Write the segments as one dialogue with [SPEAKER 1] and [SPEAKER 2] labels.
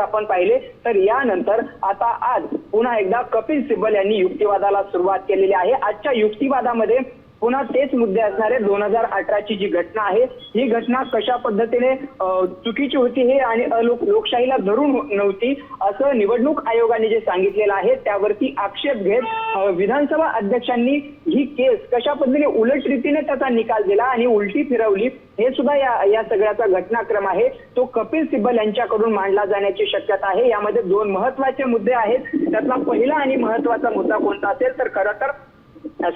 [SPEAKER 1] आपण पाहिले तर यानंतर आता आज पुन्हा एकदा कपिल सिब्बल यांनी युक्तिवादाला सुरुवात केलेली आहे। आजच्या युक्तिवादामध्ये पुन्हा तेच मुद्दे असणार आहे। 2018ची जी घटना आहे ही घटना कशा पद्धतीने चुकीची होती हे आणि लोकशाहीला धरून नव्हती असं निवडणूक आयोगाने जे सांगितलेलं आहे त्यावरती आक्षेप घेत विधानसभा अध्यक्षांनी ही केस कशा पद्धतीने उलट रीतीने त्याचा निकाल दिला आणि उलटी फिरवली हे सुद्धा या सगळ्याचा घटनाक्रम आहे तो कपिल सिब्बल यांच्याकडून मांडला जाण्याची शक्यता आहे। यामध्ये दोन महत्त्वाचे मुद्दे आहेत। त्यातला पहिला आणि महत्त्वाचा मुद्दा कोणता असेल तर खरं तर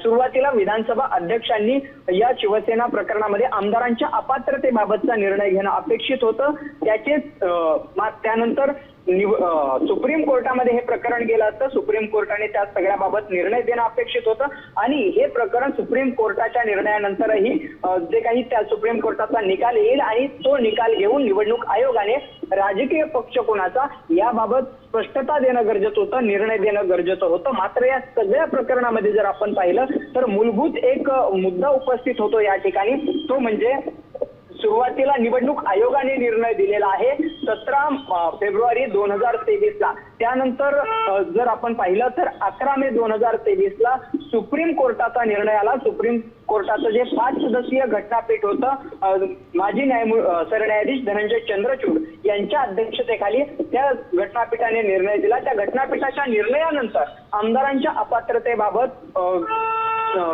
[SPEAKER 1] सुरुवातीला विधानसभा अध्यक्षांनी या शिवसेना प्रकरणामध्ये आमदारांच्या अपात्रतेबाबतचा निर्णय घेणं अपेक्षित होतं। त्यानंतर सुप्रीम कोर्टामध्ये हे प्रकरण गेलं असतं। सुप्रीम कोर्टाने त्या सगळ्याबाबत निर्णय देणं अपेक्षित होतं आणि हे प्रकरण सुप्रीम कोर्टाच्या निर्णयानंतरही जे काही त्या सुप्रीम कोर्टाचा निकाल येईल आणि तो निकाल घेऊन निवडणूक आयोगाने राजकीय पक्ष कोणाचा याबाबत स्पष्टता देणं गरजेचं होतं, निर्णय देणं गरजेचं होतं। मात्र या सगळ्या प्रकरणामध्ये जर आपण पाहिलं तर मूलभूत एक मुद्दा उपस्थित होतो या ठिकाणी, तो म्हणजे सुरुवातीला निवडणूक आयोगाने निर्णय दिलेला आहे 17 फेब्रुवारी 2023 ला। त्यानंतर जर आपण पाहिलं तर 11 मे 2023 ला सुप्रीम कोर्टाचा निर्णय आला। सुप्रीम कोर्टाचं जे 5 सदस्यीय घटनापीठ होतं माजी सरन्यायाधीश धनंजय चंद्रचूड यांच्या अध्यक्षतेखाली त्या घटनापीठाने निर्णय दिला। त्या घटनापीठाच्या निर्णयानंतर आमदारांच्या अपात्रतेबाबत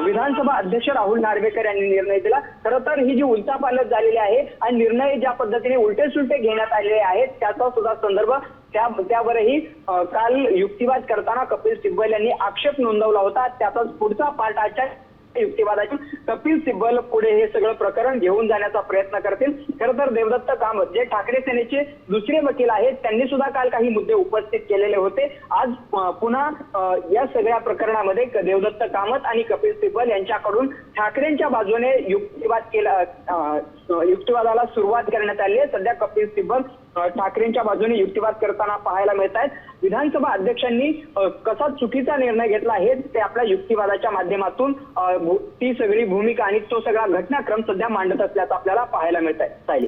[SPEAKER 1] विधानसभा अध्यक्ष राहुल नार्वेकर यांनी निर्णय दिला। खरं तर ही जी उलथापालथ झालेली आहे आणि निर्णय ज्या पद्धतीने उलटे सुलटे घेण्यात आलेले आहेत त्याचा सुद्धा संदर्भ त्यावरही काल युक्तिवाद करताना कपिल सिब्बल यांनी आक्षेप नोंदवला होता। त्याचाच पुढचा पार्ट आजच्या युक्तिवादातून कपिल सिब्बल पुढे हे सगळं प्रकरण घेऊन जाण्याचा प्रयत्न करतील। खरं तर देवदत्त कामत जे ठाकरे सेनेचे दुसरे वकील आहेत त्यांनी सुद्धा काल काही मुद्दे उपस्थित केलेले होते। आज पुन्हा या सगळ्या प्रकरणामध्ये देवदत्त कामत आणि कपिल सिब्बल यांच्याकडून ठाकरेंच्या बाजूने युक्तिवादाला सुरुवात करण्यात आली आहे। सध्या कपिल सिब्बल ठाकरेंच्या बाजूने युक्तिवाद करताना पाहायला मिळत आहेत। विधानसभा अध्यक्षांनी कसा चुकीचा निर्णय घेतला हे ते आपल्या युक्तिवादाच्या माध्यमातून ती सगळी भूमिका आणि तो सगळा घटनाक्रम सध्या मांडत असल्याचं आपल्याला पाहायला मिळत आहे।